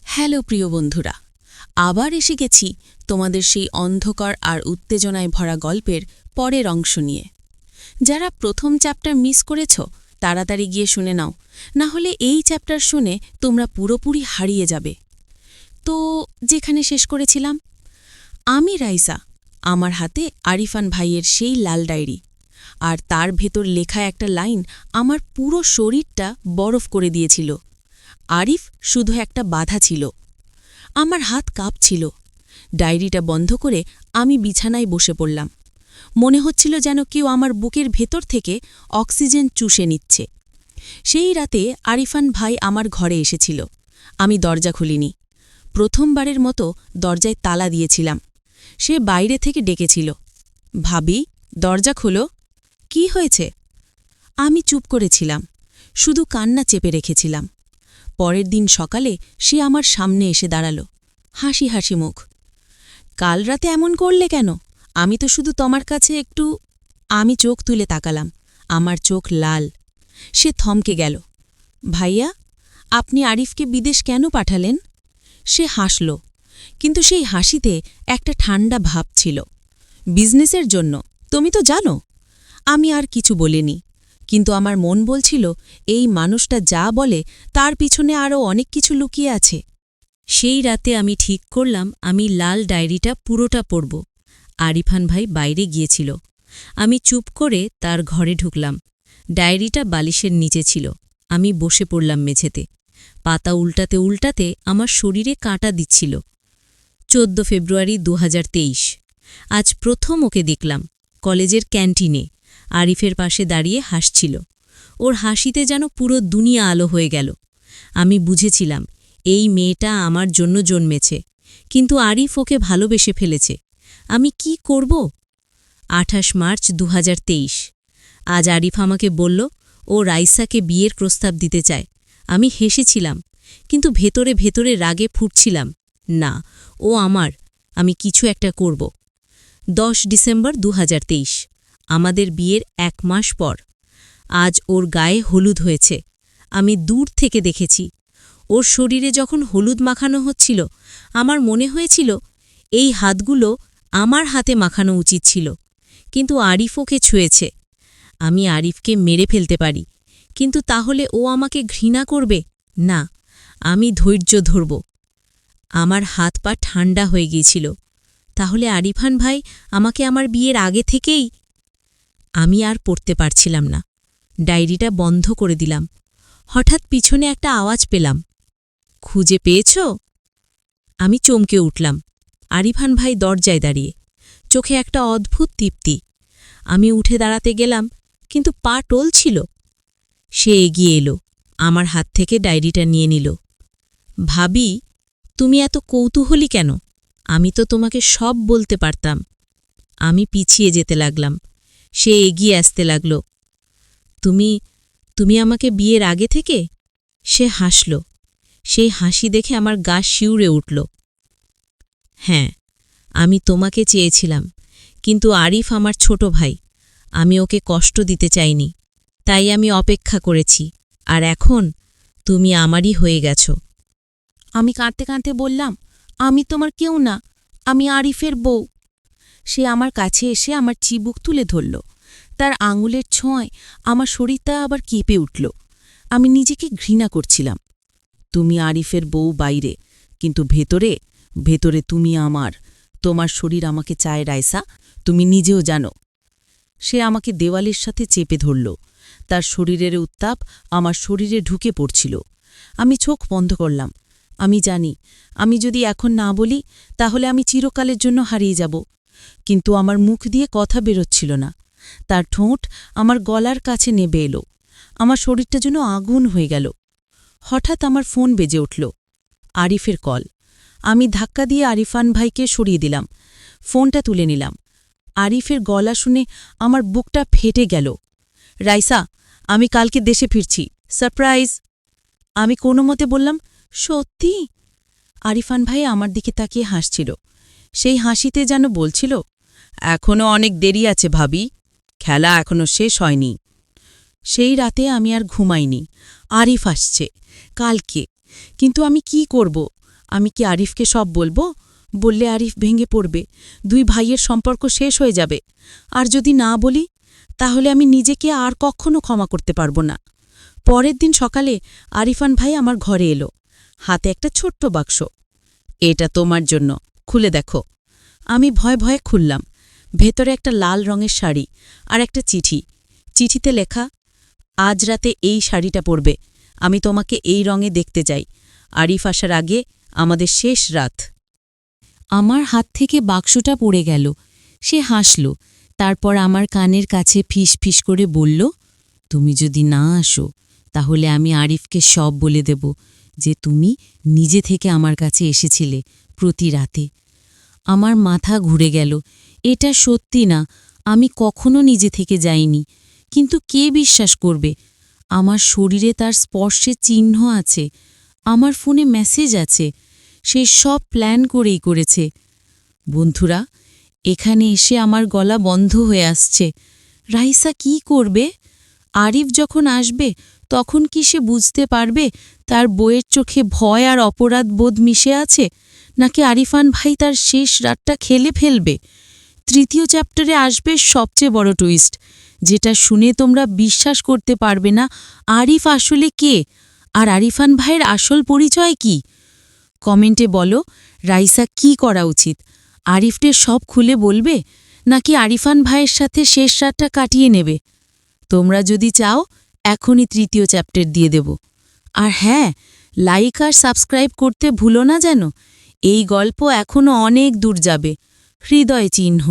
Hello প্রিয় বন্ধুরা, আবার এসে গেছি তোমাদের সেই অন্ধকার আর উত্তেজনায় ভরা গল্পের পরের অংশ নিয়ে। যারা প্রথম চ্যাপ্টার মিস করেছ তাড়াতাড়ি গিয়ে শুনে নাও, না হলে এই চ্যাপ্টার শুনে তোমরা পুরোপুরি হারিয়ে যাবে। তো যেখানে শেষ করেছিলাম, আমি রাইসা, আমার হাতে আরিফান ভাইয়ের সেই লাল ডায়েরি, আর তার ভেতর লেখা একটা লাইন আমার পুরো শরীরটা বরফ করে দিয়েছিল। আরিফ শুধু একটা বাধা ছিল। আমার হাত কাঁপছিল। ডায়েরিটা বন্ধ করে আমি বিছানায় বসে পড়লাম। মনে হচ্ছিল যেন কেউ আমার বুকের ভেতর থেকে অক্সিজেন চুষে নিচ্ছে। সেই রাতে আরিফান ভাই আমার ঘরে এসেছিল। আমি দরজা খুলিনি। প্রথমবারের মতো দরজায় তালা দিয়েছিলাম। সে বাইরে থেকে ডেকেছিল, ভাবি, দরজা খোলো। কি হয়েছে? আমি চুপ করেছিলাম, শুধু কান্না চেপে রেখেছিলাম। পরের দিন সকালে সে আমার সামনে এসে দাঁড়াল, হাসি হাসি মুখ। কাল রাতে এমন করলে কেন? আমি তো শুধু তোমার কাছে একটু। আমি চোখ তুলে তাকালাম। আমার চোখ লাল। সে থমকে গেল। ভাইয়া, আপনি আরিফকে বিদেশ কেন পাঠালেন? সে হাসল, কিন্তু সেই হাসিতে একটা ঠান্ডা ভাব ছিল। বিজনেসের জন্য, তুমি তো জানো। আমি আর কিছু বলিনি, কিন্তু আমার মন বলছিল এই মানুষটা যা বলে তার পিছনে আরও অনেক কিছু লুকিয়ে আছে। সেই রাতে আমি ঠিক করলাম আমি লাল ডায়েরিটা পুরোটা পড়ব। আরিফান ভাই বাইরে গিয়েছিল। আমি চুপ করে তার ঘরে ঢুকলাম। ডায়েরিটা বালিশের নিচে ছিল। আমি বসে পড়লাম মেঝেতে। পাতা উল্টাতে উল্টাতে আমার শরীরে কাঁটা দিচ্ছিল। 14 ফেব্রুয়ারি 2023। আজ প্রথম ওকে দেখলাম কলেজের ক্যান্টিনে। আরিফের পাশে দাঁড়িয়ে হাসছিল। ওর হাসিতে যেন পুরো দুনিয়া আলো হয়ে গেল। আমি বুঝেছিলাম এই মেয়েটা আমার জন্য জন্মেছে, কিন্তু আরিফ ওকে ভালোবেসে ফেলেছে। আমি কি করব? 28 মার্চ 2023। আজ আরিফ আমাকে বলল ও রাইসাকে বিয়ের প্রস্তাব দিতে চায়। আমি হেসেছিলাম, কিন্তু ভেতরে ভেতরে রাগে ফুটছিলাম। না, ও আমার, আমি কিছু একটা করব। 10 ডিসেম্বর 2023। আমাদের বিয়ের 1 মাস পর। আজ ওর গায়ে হলুদ হয়েছে। আমি দূর থেকে দেখেছি। ওর শরীরে যখন হলুদ মাখানো হচ্ছিল, আমার মনে হয়েছিল এই হাতগুলো আমার হাতে মাখানো উচিত ছিল, কিন্তু আরিফ ওকে ছুঁয়েছে। আমি আরিফকে মেরে ফেলতে পারি, কিন্তু তাহলে ও আমাকে ঘৃণা করবে। না, আমি ধৈর্য ধরব। আমার হাত পা ঠান্ডা হয়ে গিয়েছিল। তাহলে আরিফান ভাই আমাকে আমার বিয়ের আগে থেকেই। আমি আর পড়তে পারছিলাম না। ডায়েরিটা বন্ধ করে দিলাম। হঠাৎ পিছনে একটা আওয়াজ পেলাম, খুঁজে পেয়েছ? আমি চমকে উঠলাম। আরিফান ভাই দরজায় দাঁড়িয়ে, চোখে একটা অদ্ভুত তৃপ্তি। আমি উঠে দাঁড়াতে গেলাম, কিন্তু পা টলছিল। সে এগিয়ে এলো, আমার হাত থেকে ডায়েরিটা নিয়ে নিল। ভাবি, তুমি এত কৌতূহলী কেন? আমি তো তোমাকে সব বলতে পারতাম। আমি পিছিয়ে যেতে লাগলাম। সে এগিয়ে আসতে লাগল। তুমি তুমি আমাকে বিয়ের আগে থেকে? সে হাসল। সেই হাসি দেখে আমার গা শিউরে উঠল। হ্যাঁ, আমি তোমাকে চেয়েছিলাম, কিন্তু আরিফ আমার ছোট ভাই। আমি ওকে কষ্ট দিতে চাইনি, তাই আমি অপেক্ষা করেছি। আর এখন তুমি আমারই হয়ে গেছ। আমি কাঁদতে কাঁদতে বললাম, আমি তোমার কেউ না, আমি আরিফের বউ। সে আমার কাছে এসে আমার চিবুক তুলে ধরল। তার আঙুলের ছোঁয়ায় আমার শরীরটা আবার কেঁপে উঠল। আমি নিজেকে ঘৃণা করছিলাম। তুমি আরিফের বউ বাইরে, কিন্তু ভেতরে ভেতরে তুমি আমার। তোমার শরীর আমাকে চায় রাইসা, তুমি নিজেও জানো। সে আমাকে দেওয়ালের সাথে চেপে ধরল। তার শরীরের উত্তাপ আমার শরীরে ঢুকে পড়ছিল। আমি চোখ বন্ধ করলাম। আমি জানি, আমি যদি এখন না বলি তাহলে আমি চিরকালের জন্য হারিয়ে যাব, কিন্তু আমার মুখ দিয়ে কথা বেরোচ্ছিল না। তার ঠোঁট আমার গলার কাছে নেবে এলো। আমার শরীরটা যেন আগুন হয়ে গেল। হঠাৎ আমার ফোন বেজে উঠল। আরিফের কল। আমি ধাক্কা দিয়ে আরিফান ভাইকে সরিয়ে দিলাম। ফোনটা তুলে নিলাম। আরিফের গলা শুনে আমার বুকটা ফেটে গেল। রাইসা, আমি কালকে দেশে ফিরছি, সারপ্রাইজ। আমি কোনো মতে বললাম, সত্যি? আরিফান ভাই আমার দিকে তাকিয়ে হাসছিল। সেই হাসিতে যেন বলছিল, এখনও অনেক দেরি আছে ভাবি, খেলা এখনও শেষ হয়নি। সেই রাতে আমি আর ঘুমাইনি। আরিফ আসছে কালকে, কিন্তু আমি কি করব? আমি কি আরিফকে সব বলবো? বললে আরিফ ভেঙে পড়বে, 2 ভাইয়ের সম্পর্ক শেষ হয়ে যাবে। আর যদি না বলি, তাহলে আমি নিজেকে আর কখনো ক্ষমা করতে পারবো না। পরের দিন সকালে আরিফান ভাই আমার ঘরে এলো, হাতে একটা ছোট্ট বাক্স। এটা তোমার জন্য, খুলে দেখো। আমি ভয়ে ভয়ে খুললাম। ভেতরে একটা লাল রঙের শাড়ি আর একটা চিঠি। চিঠিতে লেখা, আজ রাতে এই শাড়িটা পরবে, আমি তোমাকে এই রঙে দেখতে চাই। আরিফ আসার আগে আমাদের শেষ রাত। আমার হাত থেকে বাক্সটা পড়ে গেল। সে হাসল, তারপর আমার কানের কাছে ফিস ফিস করে বলল, তুমি যদি না আসো, তাহলে আমি আরিফকে সব বলে দেব যে তুমি নিজে থেকে আমার কাছে এসেছিলে প্রতি রাতে। আমার মাথা ঘুরে গেল। এটা সত্যি না, আমি কখনো নিজে থেকে যাইনি। কিন্তু কে বিশ্বাস করবে? আমার শরীরে তার স্পর্শের চিহ্ন আছে, আমার ফোনে মেসেজ আছে। সে সব প্ল্যান করেই করেছে। বন্ধুরা, এখানে এসে আমার গলা বন্ধ হয়ে আসছে। রাইসা কি করবে? আরিফ যখন আসবে, তখন কি সে বুঝতে পারবে তার বইয়ের চোখে ভয় আর অপরাধ বোধ মিশে আছে, নাকি আরিফান ভাই তার শেষ রাতটা খেলে ফেলবে? 3য় চ্যাপ্টারে আসবে সবচেয়ে বড় টুইস্ট, যেটা শুনে তোমরা বিশ্বাস করতে পারবে না আরিফ আসলে কে, আর আরিফান ভাইয়ের আসল পরিচয় কি। কমেন্টে বলো, রাইসা কি করা উচিত? আরিফকে সব খুলে বলবে, নাকি আরিফান ভাইয়ের সাথে শেষ রাতটা কাটিয়ে নেবে? তোমরা যদি চাও, এখনই 3য় চ্যাপ্টার দিয়ে দেব। আর হ্যাঁ, লাইক আর সাবস্ক্রাইব করতে ভুলো না যেন। এই গল্প এখনও অনেক দূর যাবে। হৃদয় চিহ্ন।